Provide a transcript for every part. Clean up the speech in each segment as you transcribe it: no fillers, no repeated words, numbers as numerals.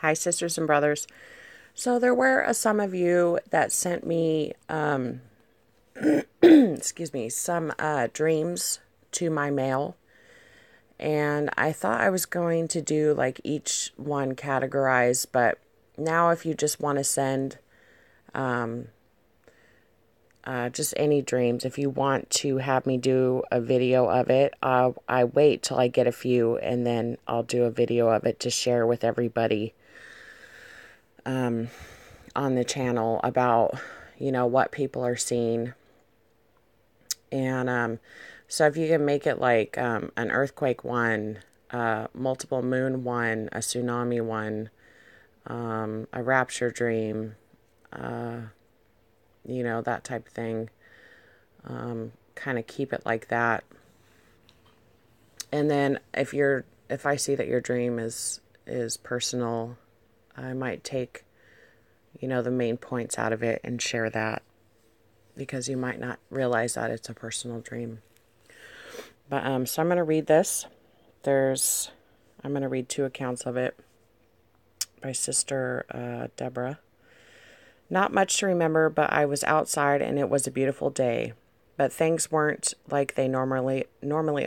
Hi, sisters and brothers. So there were some of you that sent me, excuse me, some dreams to my mail. And I thought I was going to do like each one categorized, but now if you just want to send just any dreams, if you want to have me do a video of it, I wait till I get a few and then I'll do a video of it to share with everybody on the channel about, what people are seeing. And so if you can make it like an earthquake one, multiple moon one, a tsunami one, a rapture dream, that type of thing. Kind of keep it like that. And then if I see that your dream is personal, I might take, the main points out of it and share that, because you might not realize that it's a personal dream. But so I'm going to read this. I'm going to read 2 accounts of it by Sister Deborah. Not much to remember, but I was outside and it was a beautiful day. But things weren't like they normally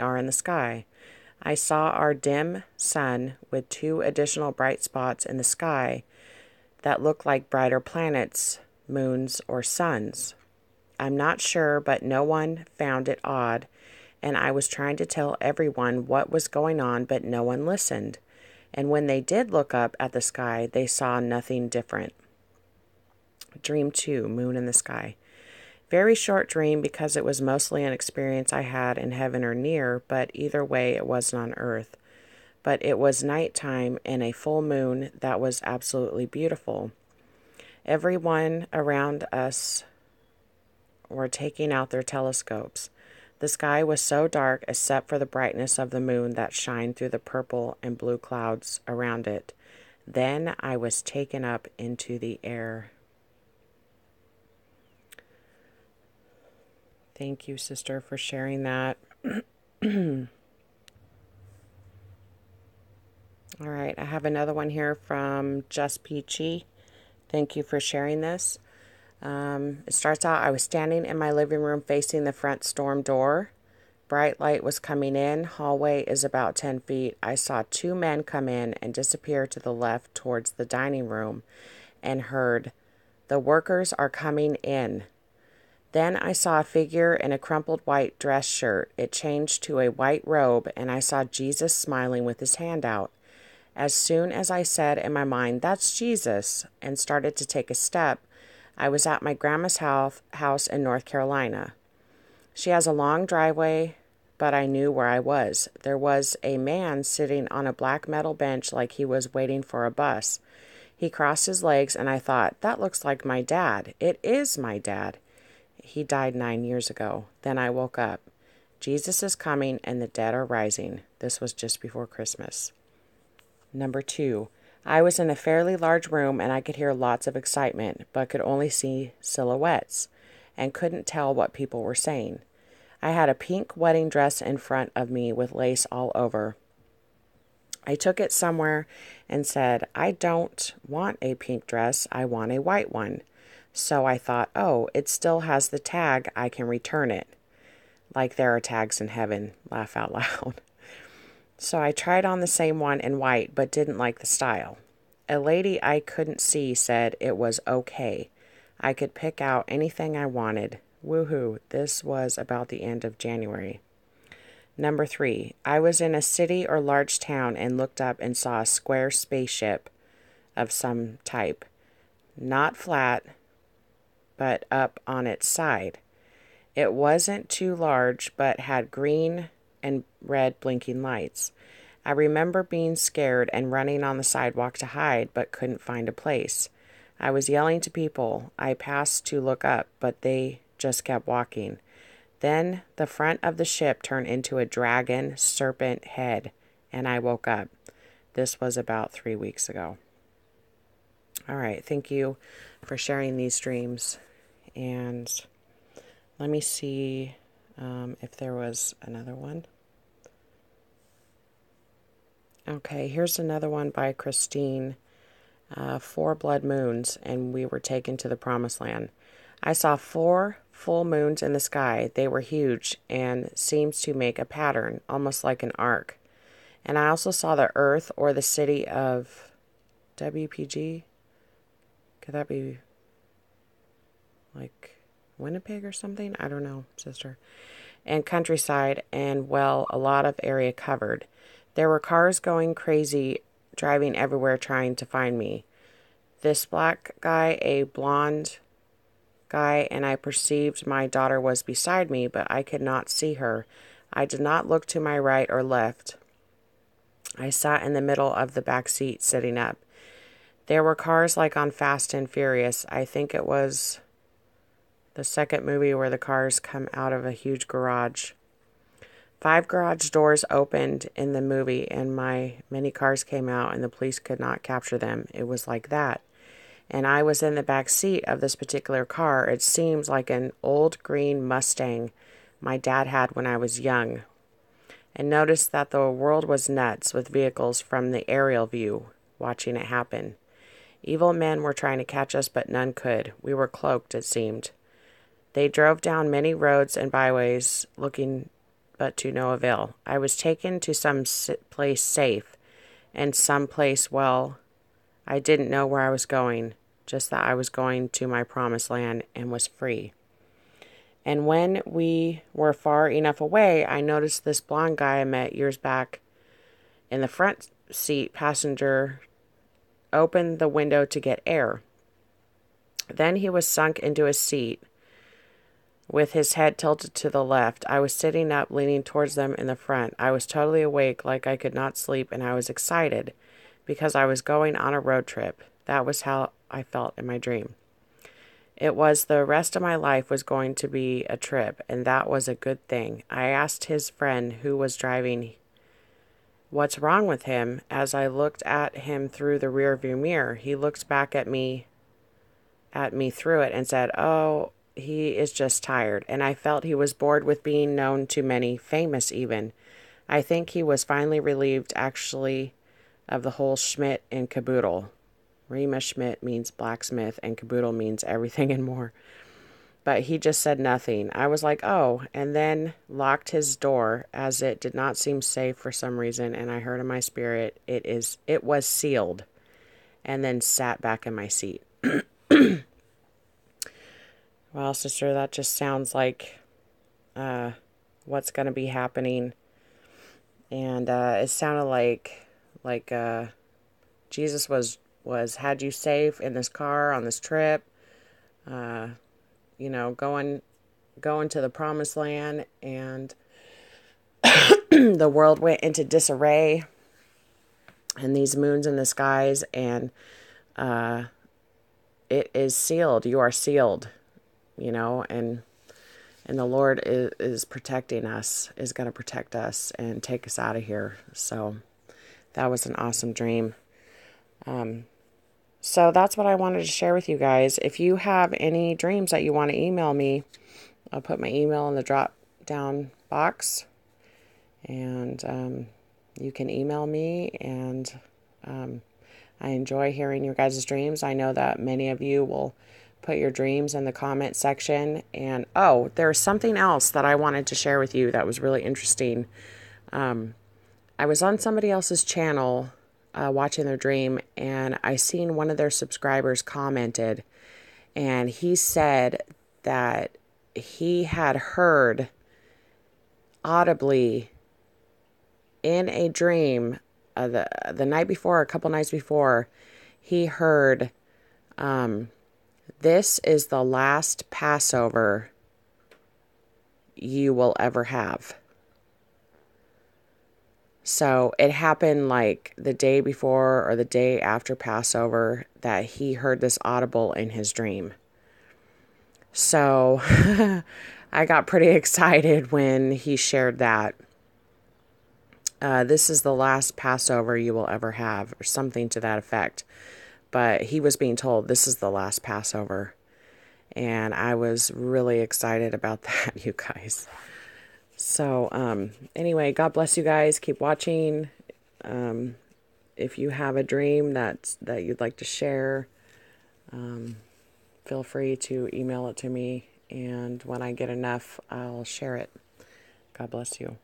are in the sky. I saw our dim sun with 2 additional bright spots in the sky that looked like brighter planets, moons, or suns. I'm not sure, but no one found it odd, and I was trying to tell everyone what was going on, but no one listened. And when they did look up at the sky, they saw nothing different. Dream 2, Moon in the Sky. Very short dream because it was mostly an experience I had in heaven or near, but either way it wasn't on earth. But it was nighttime and a full moon that was absolutely beautiful. Everyone around us were taking out their telescopes. The sky was so dark except for the brightness of the moon that shined through the purple and blue clouds around it. Then I was taken up into the air. Thank you, sister, for sharing that. All right, I have another one here from Just Peachy. Thank you for sharing this. It starts out, I was standing in my living room facing the front storm door. Bright light was coming in. Hallway is about 10 feet. I saw 2 men come in and disappear to the left towards the dining room and heard, "The workers are coming in." Then I saw a figure in a crumpled white dress shirt. It changed to a white robe, and I saw Jesus smiling with his hand out. As soon as I said in my mind, "That's Jesus," and started to take a step, I was at my grandma's house in North Carolina. She has a long driveway, but I knew where I was. There was a man sitting on a black metal bench like he was waiting for a bus. He crossed his legs, and I thought, that looks like my dad. It is my dad. He died 9 years ago. Then I woke up. Jesus is coming, and the dead are rising. This was just before Christmas. Number 2. I was in a fairly large room, and I could hear lots of excitement, but could only see silhouettes, and couldn't tell what people were saying. I had a pink wedding dress in front of me with lace all over. I took it somewhere and said, "I don't want a pink dress, I want a white one." So I thought, oh, it still has the tag, I can return it. Like there are tags in heaven, laugh out loud. So I tried on the same one in white, but didn't like the style. A lady I couldn't see said it was okay. I could pick out anything I wanted. Woohoo, this was about the end of January. Number 3, I was in a city or large town and looked up and saw a square spaceship of some type. Not flat, but up on its side. It wasn't too large, but had green and red blinking lights. I remember being scared and running on the sidewalk to hide, but couldn't find a place. I was yelling to people. I passed to look up, but they just kept walking. Then the front of the ship turned into a dragon serpent head, and I woke up. This was about 3 weeks ago. All right, thank you for sharing these dreams. And let me see if there was another one. Okay, here's another one by Christine. 4 blood moons, and we were taken to the promised land. I saw 4 full moons in the sky. They were huge and seemed to make a pattern, almost like an arc. And I also saw the earth or the city of WPG. Could that be like Winnipeg or something? I don't know, sister. And countryside and, well, a lot of area covered. There were cars going crazy, driving everywhere trying to find me. This black guy, a blonde guy, and I perceived my daughter was beside me, but I could not see her. I did not look to my right or left. I sat in the middle of the back seat, sitting up. There were cars like on Fast and Furious. I think it was the second movie where the cars come out of a huge garage. 5 garage doors opened in the movie, and many cars came out, and the police could not capture them. It was like that. And I was in the back seat of this particular car. It seems like an old green Mustang my dad had when I was young. And noticed that the world was nuts with vehicles from the aerial view, watching it happen. Evil men were trying to catch us, but none could. We were cloaked, it seemed. They drove down many roads and byways, looking but to no avail. I was taken to some place safe, and some place, well, I didn't know where I was going, just that I was going to my promised land and was free. And when we were far enough away, I noticed this blonde guy I met years back in the front seat passenger opened the window to get air. Then he was sunk into his seat with his head tilted to the left. I was sitting up, leaning towards them in the front. I was totally awake, like I could not sleep, and I was excited because I was going on a road trip. That was how I felt in my dream. It was the rest of my life was going to be a trip, and that was a good thing. I asked his friend who was driving what's wrong with him. As I looked at him through the rearview mirror, he looked back at me through it and said, "Oh, he is just tired." And I felt he was bored with being known to many, famous even. I think he was finally relieved, actually, of the whole Schmidt and caboodle. Rima Schmidt means blacksmith, and caboodle means everything and more. But he just said nothing. I was like, oh, and then locked his door, as it did not seem safe for some reason, and I heard in my spirit, it was sealed, and then sat back in my seat. Well, sister, that just sounds like what's going to be happening. And it sounded like Jesus had you safe in this car on this trip, going to the promised land, and the world went into disarray, and these moons in the skies, and it is sealed. You are sealed, and the Lord is protecting us, is going to protect us and take us out of here. So that was an awesome dream. So that's what I wanted to share with you guys. If you have any dreams that you want to email me, I'll put my email in the drop down box, and you can email me, and I enjoy hearing your guys' dreams. I know that many of you will put your dreams in the comment section. And there's something else that I wanted to share with you that was really interesting. I was on somebody else's channel watching their dream, and I seen one of their subscribers commented, and he said that he had heard audibly in a dream the night before, a couple nights before, he heard, "This is the last Passover you will ever have." So it happened like the day before or the day after Passover that he heard this audible in his dream. So I got pretty excited when he shared that. This is the last Passover you will ever have, or something to that effect. But he was being told this is the last Passover. And I was really excited about that, you guys. So, anyway, God bless you guys. Keep watching. if you have a dream that you'd like to share, feel free to email it to me, and when I get enough, I'll share it. God bless you.